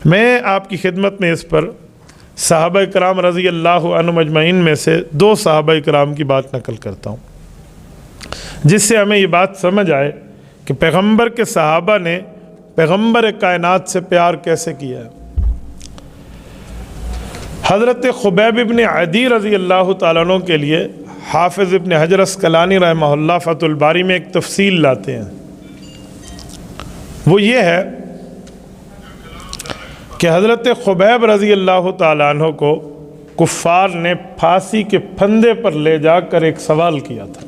میں آپ کی خدمت میں اس پر صحابہ کرام رضی اللہ عنہم اجمعین میں سے 2 صحابہ کرام کی بات نقل کرتا ہوں، جس سے ہمیں یہ بات سمجھ آئے کہ پیغمبر کے صحابہ نے پیغمبر کائنات سے پیار کیسے کیا ہے۔ حضرت خبیب ابن عدی رضی اللہ تعالیٰ عنہ کے لیے حافظ ابن حجر اسقلانی رحمہ اللہ فتح الباری میں ایک تفصیل لاتے ہیں، وہ یہ ہے کہ حضرت خبیب رضی اللہ تعالیٰ عنہ کو کفار نے پھانسی کے پھندے پر لے جا کر ایک سوال کیا تھا۔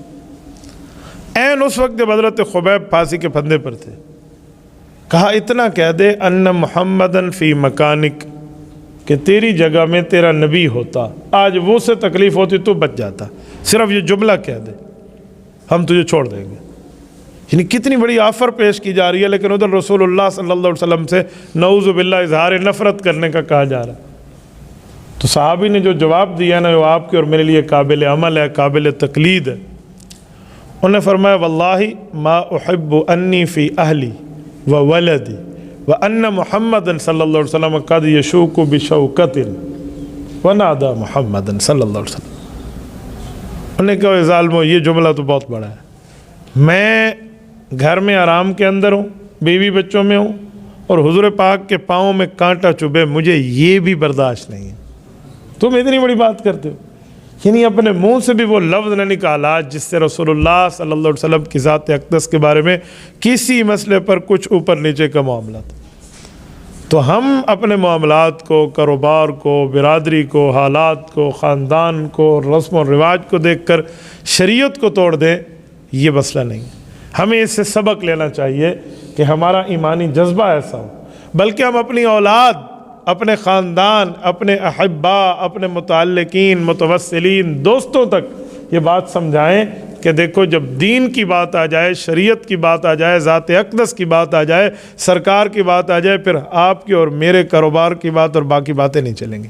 عین اس وقت جب حضرت خبیب پھانسی کے پھندے پر تھے، کہا اتنا کہہ دے ان محمدن فی مکانک، کہ تیری جگہ میں تیرا نبی ہوتا، آج وہ سے تکلیف ہوتی تو بچ جاتا، صرف یہ جملہ کہہ دے ہم تجھے چھوڑ دیں گے۔ یعنی کتنی بڑی آفر پیش کی جا رہی ہے، لیکن ادھر رسول اللہ صلی اللہ علیہ وسلم سے نعوذ باللہ اظہار نفرت کرنے کا کہا جا رہا ہے۔ تو صحابی نے جو جواب دیا نا، وہ آپ کے اور میرے لیے قابل عمل ہے، قابل تقلید ہے۔ انہوں نے فرمایا واللہ ما احب انی فی اہلی و ولدی وان محمد صلی اللہ علیہ وسلم قد یشوک بشوکت ونادى محمد صلی اللہ علیہ وسلم۔ انہوں نے کہا ظالمو، یہ جملہ تو بہت بڑا ہے، میں گھر میں آرام کے اندر ہوں، بیوی بچوں میں ہوں، اور حضور پاک کے پاؤں میں کانٹا چبھے، مجھے یہ بھی برداشت نہیں ہے، تم اتنی بڑی بات کرتے ہو۔ یعنی اپنے منہ سے بھی وہ لفظ نہ نکالا جس سے رسول اللہ صلی اللہ علیہ وسلم کی ذات اقدس کے بارے میں کسی مسئلے پر کچھ اوپر نیچے کا معاملہ تھا۔ تو ہم اپنے معاملات کو، کاروبار کو، برادری کو، حالات کو، خاندان کو، رسم و رواج کو دیکھ کر شریعت کو توڑ دیں، یہ مسئلہ نہیں۔ ہمیں اس سے سبق لینا چاہیے کہ ہمارا ایمانی جذبہ ایسا ہو، بلکہ ہم اپنی اولاد، اپنے خاندان، اپنے احباء، اپنے متعلقین، متوسلین، دوستوں تک یہ بات سمجھائیں کہ دیکھو جب دین کی بات آ جائے، شریعت کی بات آ جائے، ذات اقدس کی بات آ جائے، سرکار کی بات آ جائے، پھر آپ کی اور میرے کاروبار کی بات اور باقی باتیں نہیں چلیں گی۔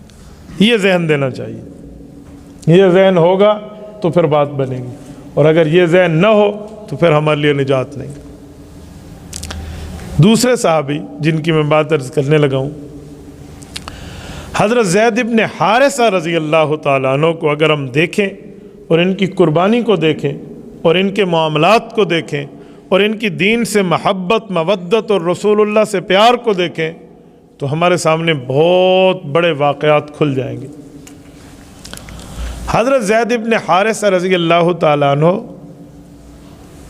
یہ ذہن دینا چاہیے، یہ ذہن ہوگا تو پھر بات بنے گی، اور اگر یہ ذہن نہ ہو تو پھر ہمارے لیے نجات نہیں۔ دوسرے صحابی جن کی میں بات عرض کرنے لگا ہوں، حضرت زید ابن حارثہ رضی اللہ تعالیٰ عنہ کو اگر ہم دیکھیں اور ان کی قربانی کو دیکھیں اور ان کے معاملات کو دیکھیں اور ان کی دین سے محبت، مودت اور رسول اللہ سے پیار کو دیکھیں تو ہمارے سامنے بہت بڑے واقعات کھل جائیں گے۔ حضرت زید ابن حارثہ رضی اللہ تعالیٰ عنہ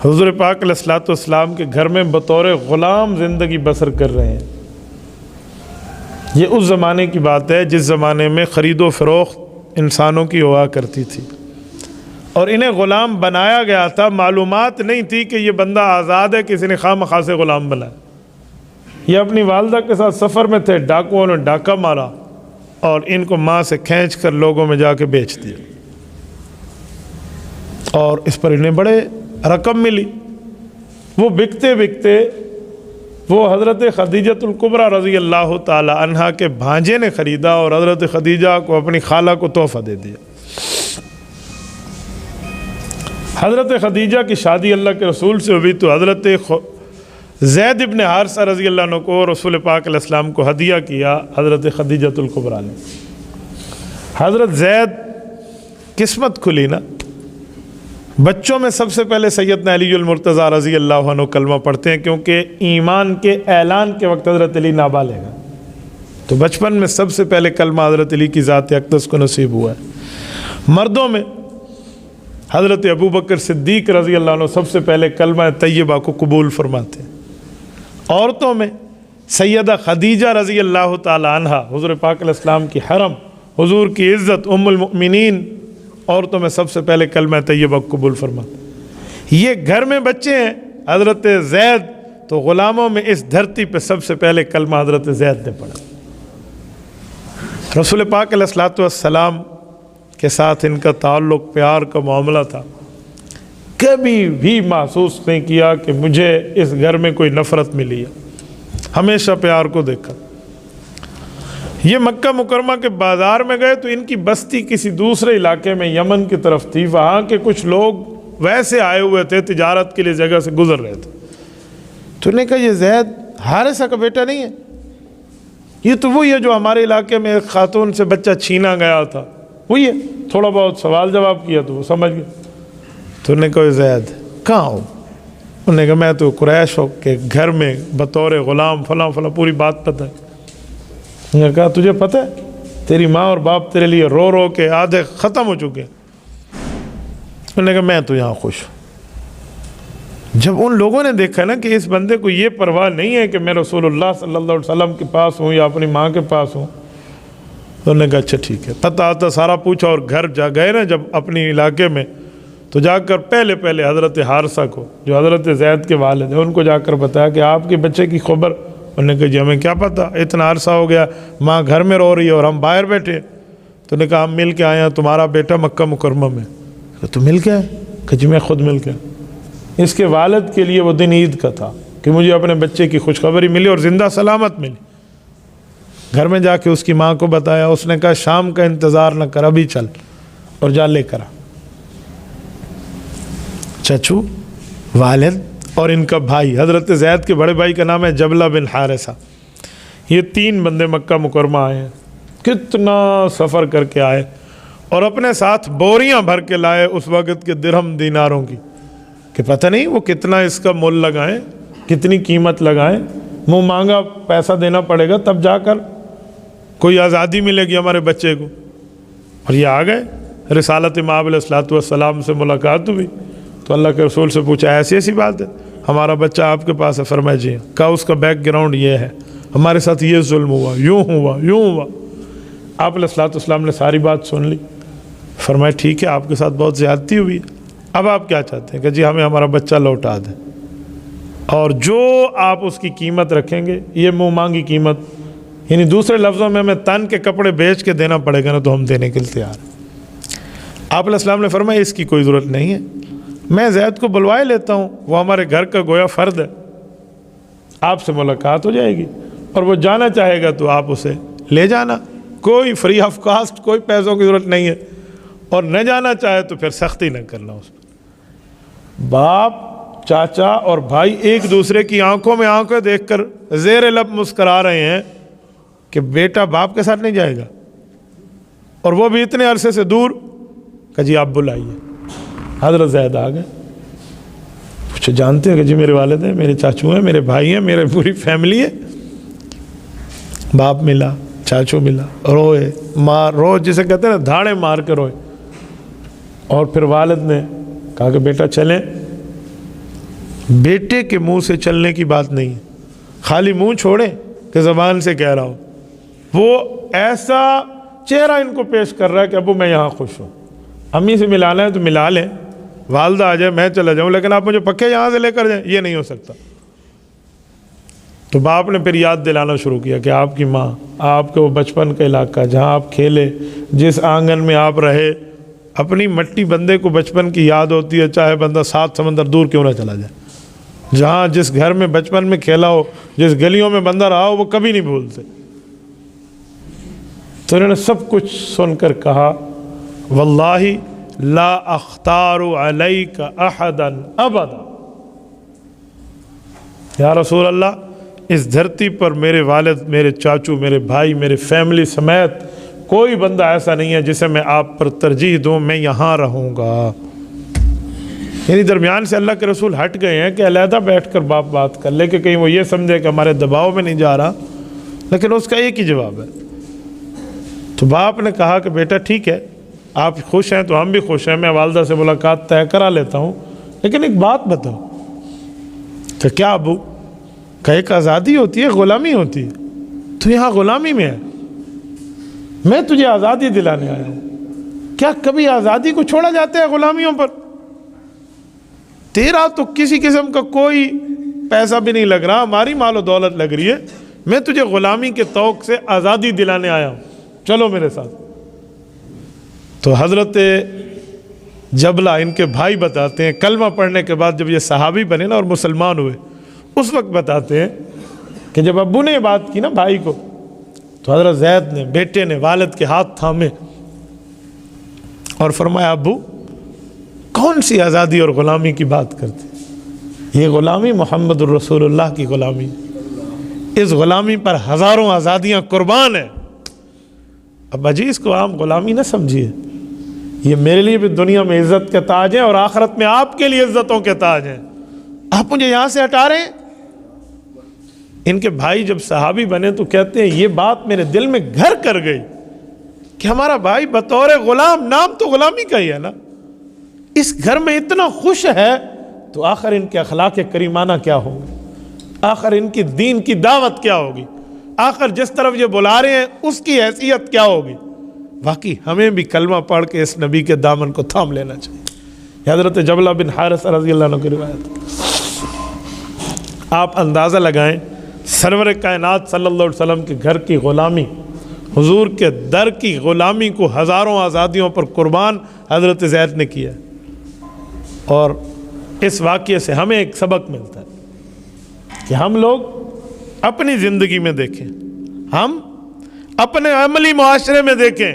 حضور پاک علیہ الصلوۃ والسلام کے گھر میں بطور غلام زندگی بسر کر رہے ہیں۔ یہ اس زمانے کی بات ہے جس زمانے میں خرید و فروخت انسانوں کی ہوا کرتی تھی، اور انہیں غلام بنایا گیا تھا، معلومات نہیں تھی کہ یہ بندہ آزاد ہے، کسی نے خواہ مخواہ سے غلام بنایا۔ یہ اپنی والدہ کے ساتھ سفر میں تھے، ڈاکوؤں نے ڈاکہ مارا اور ان کو ماں سے کھینچ کر لوگوں میں جا کے بیچ دیا، اور اس پر انہیں بڑے رقم ملی۔ وہ بکتے بکتے وہ حضرت خدیجۃ الکبریٰ رضی اللہ تعالی عنہا کے بھانجے نے خریدا اور حضرت خدیجہ کو اپنی خالہ کو تحفہ دے دیا۔ حضرت خدیجہ کی شادی اللہ کے رسول سے ہوئی تو حضرت زید ابن حارثہ رضی اللہ عنہ کو رسول پاک علیہ السلام کو ہدیہ کیا حضرت خدیجۃ الکبریٰ نے۔ حضرت زید قسمت کھلی نا، بچوں میں سب سے پہلے سیدنا علی المرتضیٰ رضی اللہ عنہ کلمہ پڑھتے ہیں، کیونکہ ایمان کے اعلان کے وقت حضرت علی نابالغ ہے، تو بچپن میں سب سے پہلے کلمہ حضرت علی کی ذات اقدس کو نصیب ہوا ہے۔ مردوں میں حضرت ابوبکر صدیق رضی اللہ عنہ سب سے پہلے کلمہ طیبہ کو قبول فرماتے ہیں۔ عورتوں میں سیدہ خدیجہ رضی اللہ تعالی عنہا، حضور پاک علیہ السلام کی حرم، حضور کی عزت، ام المؤمنین، عورتوں میں سب سے پہلے کلمہ طیبہ قبول فرماتے۔ یہ گھر میں بچے ہیں حضرت زید، تو غلاموں میں اس دھرتی پہ سب سے پہلے کلمہ حضرت زید نے پڑھا۔ رسول پاک علیہ الصلوۃ والسلام کے ساتھ ان کا تعلق، پیار کا معاملہ تھا، کبھی بھی محسوس نہیں کیا کہ مجھے اس گھر میں کوئی نفرت ملی ہے، ہمیشہ پیار کو دیکھا۔ یہ مکہ مکرمہ کے بازار میں گئے تو ان کی بستی کسی دوسرے علاقے میں یمن کی طرف تھی، وہاں کے کچھ لوگ ویسے آئے ہوئے تھے، تجارت کے لیے جگہ سے گزر رہے تھے، تو انہوں نے کہا یہ زید حارثہ کا بیٹا نہیں ہے؟ یہ تو وہی ہے جو ہمارے علاقے میں ایک خاتون سے بچہ چھینا گیا تھا، وہی ہے، تھوڑا بہت سوال جواب کیا تو وہ سمجھ گئے۔ تو انہوں نے کہا زید کہاں ہو؟ انہوں نے کہا میں تو قریش ہو کے گھر میں بطور غلام فلاں فلاں، پوری بات پتہ ہے۔ انہوں نے کہا تجھے پتہ ہے تیری ماں اور باپ تیرے لیے رو رو کے آدھے ختم ہو چکے ہیں۔ انہوں نے کہا میں تو یہاں خوش ہوں۔ جب ان لوگوں نے دیکھا نا کہ اس بندے کو یہ پرواہ نہیں ہے کہ میں رسول اللہ صلی اللہ علیہ وسلم کے پاس ہوں یا اپنی ماں کے پاس ہوں، تو انہوں نے کہا اچھا ٹھیک ہے، پتہ آتا سارا پوچھا، اور گھر جا گئے نا جب اپنی علاقے میں، تو جا کر پہلے حضرت حارثہ کو جو حضرت زید کے والد ہیں ان کو جا کر بتایا کہ آپ کے بچے کی خبر۔ انہوں نے کہا جی ہمیں کیا پتہ، اتنا عرصہ ہو گیا ماں گھر میں رو رہی ہے اور ہم باہر بیٹھے۔ تو نے کہا ہم مل کے آئے ہیں، تمہارا بیٹا مکہ مکرمہ میں۔ تو مل کے آئے؟ کہ جی میں خود مل کے آئے۔ اس کے والد کے لیے وہ دن عید کا تھا کہ مجھے اپنے بچے کی خوشخبری ملی اور زندہ سلامت ملی۔ گھر میں جا کے اس کی ماں کو بتایا، اس نے کہا شام کا انتظار نہ کر، ابھی چل اور جا لے کر آ۔ چچو، والد اور ان کا بھائی، حضرت زید کے بڑے بھائی کا نام ہے جبلہ بن حارثہ، یہ 3 بندے مکہ مکرمہ آئے ہیں، کتنا سفر کر کے آئے اور اپنے ساتھ بوریاں بھر کے لائے اس وقت کے درہم دیناروں کی، کہ پتہ نہیں وہ کتنا اس کا مول لگائیں، کتنی قیمت لگائیں، منہ مانگا پیسہ دینا پڑے گا تب جا کر کوئی آزادی ملے گی ہمارے بچے کو۔ اور یہ آ گئے، رسالت مآب علیہ الصلوۃ والسلام سے ملاقات ہوئی تو اللہ کے رسول سے پوچھا ایسی ایسی بات ہے، ہمارا بچہ آپ کے پاس ہے؟ فرمایا جی۔ کہا اس کا بیک گراؤنڈ یہ ہے، ہمارے ساتھ یہ ظلم ہوا، یوں ہوا یوں ہوا۔ آپ علیہ الصلوۃ والسلام نے ساری بات سن لی، فرمایا ٹھیک ہے آپ کے ساتھ بہت زیادتی ہوئی ہے، اب آپ کیا چاہتے ہیں؟ کہ جی ہمیں ہمارا بچہ لوٹا دیں، اور جو آپ اس کی قیمت رکھیں گے، یہ منہ مانگی قیمت، یعنی دوسرے لفظوں میں ہمیں تن کے کپڑے بیچ کے دینا پڑے گا نا تو ہم دینے کے لیے تیار ہیں۔ آپ علیہ السلام نے فرمایا اس کی کوئی ضرورت نہیں ہے، میں زید کو بلوائے لیتا ہوں، وہ ہمارے گھر کا گویا فرد ہے، آپ سے ملاقات ہو جائے گی، اور وہ جانا چاہے گا تو آپ اسے لے جانا، کوئی فری آف کاسٹ، کوئی پیسوں کی ضرورت نہیں ہے، اور نہ جانا چاہے تو پھر سختی نہ کرنا اس پر۔ باپ، چاچا اور بھائی ایک دوسرے کی آنکھوں میں آنکھیں دیکھ کر زیر لب مسکرا رہے ہیں کہ بیٹا باپ کے ساتھ نہیں جائے گا، اور وہ بھی اتنے عرصے سے دور۔ کہ جی آپ بلائیے۔ حضرت زید آ گئے، پوچھو جانتے ہیں کہ جی میرے والد ہیں، میرے چاچو ہیں، میرے بھائی ہیں، میرے پوری فیملی ہے۔ باپ ملا، چاچو ملا، روئے، مار رو جسے کہتے ہیں نا، دھاڑے مار کے روئے، اور پھر والد نے کہا کہ بیٹا چلیں۔ بیٹے کے منہ سے چلنے کی بات نہیں ہے، خالی منہ چھوڑیں کہ زبان سے کہہ رہا ہوں، وہ ایسا چہرہ ان کو پیش کر رہا ہے کہ ابو میں یہاں خوش ہوں، امی سے ملانا ہے تو ملا لیں، والدہ آ جائے میں چلا جاؤں، لیکن آپ مجھے پکے یہاں سے لے کر جائیں، یہ نہیں ہو سکتا۔ تو باپ نے پھر یاد دلانا شروع کیا کہ آپ کی ماں، آپ کے وہ بچپن کا علاقہ جہاں آپ کھیلے، جس آنگن میں آپ رہے، اپنی مٹی بندے کو بچپن کی یاد ہوتی ہے، چاہے بندہ 7 سمندر دور کیوں نہ چلا جائے۔ جہاں جس گھر میں بچپن میں کھیلا ہو، جس گلیوں میں بندہ رہا ہو، وہ کبھی نہیں بھولتے۔ تو انہوں نے سب کچھ سن کر کہا واللہ لا اختار علیک احدا ابدا، یا رسول اللہ اس دھرتی پر میرے والد، میرے چاچو، میرے بھائی، میرے فیملی سمیت کوئی بندہ ایسا نہیں ہے جسے میں آپ پر ترجیح دوں، میں یہاں رہوں گا۔ یعنی درمیان سے اللہ کے رسول ہٹ گئے ہیں کہ علیحدہ بیٹھ کر باپ بات کر لے، کہ کہیں وہ یہ سمجھے کہ ہمارے دباؤ میں نہیں جا رہا، لیکن اس کا ایک ہی جواب ہے۔ تو باپ نے کہا کہ بیٹا ٹھیک ہے، آپ خوش ہیں تو ہم بھی خوش ہیں، میں والدہ سے ملاقات طے کرا لیتا ہوں، لیکن ایک بات بتاؤ۔ کہ کیا ابو؟ کہ ایک آزادی ہوتی ہے، غلامی ہوتی ہے، تو یہاں غلامی میں ہے، میں تجھے آزادی دلانے آیا ہوں، کیا کبھی آزادی کو چھوڑا جاتا ہے غلامیوں پر؟ تیرا تو کسی قسم کا کوئی پیسہ بھی نہیں لگ رہا، ہماری مال و دولت لگ رہی ہے، میں تجھے غلامی کے توق سے آزادی دلانے آیا ہوں، چلو میرے ساتھ۔ تو حضرت جبلہ ان کے بھائی بتاتے ہیں، کلمہ پڑھنے کے بعد جب یہ صحابی بنے نا اور مسلمان ہوئے، اس وقت بتاتے ہیں کہ جب ابو نے یہ بات کی نا بھائی کو، تو حضرت زید نے، بیٹے نے والد کے ہاتھ تھامے اور فرمایا ابو کون سی آزادی اور غلامی کی بات کرتے؟ یہ غلامی محمد الرسول اللہ کی غلامی، اس غلامی پر ہزاروں آزادیاں قربان ہیں. ابا جی اس کو عام غلامی نہ سمجھیے، یہ میرے لیے بھی دنیا میں عزت کے تاج ہیں اور آخرت میں آپ کے لیے عزتوں کے تاج ہیں. آپ مجھے یہاں سے ہٹا رہے ہیں. ان کے بھائی جب صحابی بنے تو کہتے ہیں یہ بات میرے دل میں گھر کر گئی کہ ہمارا بھائی بطور غلام، نام تو غلامی کا ہی ہے نا، اس گھر میں اتنا خوش ہے تو آخر ان کے اخلاق کریمانہ کیا ہوں گے، آخر ان کی دین کی دعوت کیا ہوگی، آخر جس طرف یہ بلا رہے ہیں اس کی حیثیت کیا ہوگی. باقی ہمیں بھی کلمہ پڑھ کے اس نبی کے دامن کو تھام لینا چاہیے. حضرت جبلہ بن حارثہ رضی اللہ عنہ کی روایت. آپ اندازہ لگائیں سرور کائنات صلی اللہ علیہ وسلم کے گھر کی غلامی، حضور کے در کی غلامی کو ہزاروں آزادیوں پر قربان حضرت زید نے کیا. اور اس واقعے سے ہمیں ایک سبق ملتا ہے کہ ہم لوگ اپنی زندگی میں دیکھیں، ہم اپنے عملی معاشرے میں دیکھیں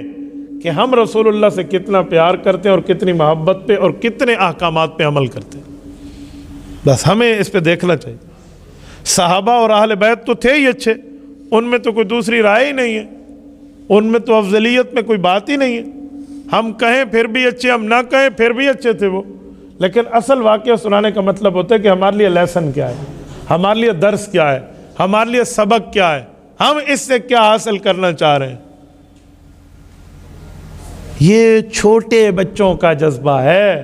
کہ ہم رسول اللہ سے کتنا پیار کرتے ہیں اور کتنی محبت پہ اور کتنے احکامات پہ عمل کرتے ہیں. بس ہمیں اس پہ دیکھنا چاہیے. صحابہ اور اہل بیت تو تھے ہی اچھے، ان میں تو کوئی دوسری رائے ہی نہیں ہے، ان میں تو افضلیت میں کوئی بات ہی نہیں ہے. ہم کہیں پھر بھی اچھے، ہم نہ کہیں پھر بھی اچھے تھے وہ. لیکن اصل واقعہ سنانے کا مطلب ہوتا ہے کہ ہمارے لیے لیسن کیا ہے، ہمارے لیے درس کیا ہے، ہمارے لیے سبق کیا ہے، ہم اس سے کیا حاصل کرنا چاہ رہے ہیں. یہ چھوٹے بچوں کا جذبہ ہے.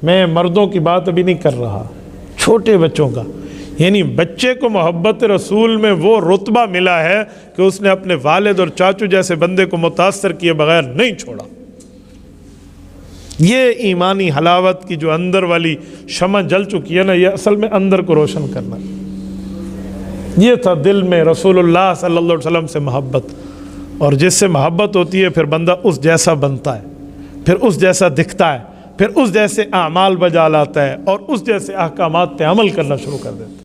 میں مردوں کی بات ابھی نہیں کر رہا، چھوٹے بچوں کا. یعنی بچے کو محبت رسول میں وہ رتبہ ملا ہے کہ اس نے اپنے والد اور چاچو جیسے بندے کو متاثر کیے بغیر نہیں چھوڑا. یہ ایمانی حلاوت کی جو اندر والی شمع جل چکی ہے نا، یہ اصل میں اندر کو روشن کرنا. یہ تھا دل میں رسول اللہ صلی اللہ علیہ وسلم سے محبت. اور جس سے محبت ہوتی ہے پھر بندہ اس جیسا بنتا ہے، پھر اس جیسا دکھتا ہے، پھر اس جیسے اعمال بجا لاتا ہے اور اس جیسے احکامات پہ عمل کرنا شروع کر دیتا ہے.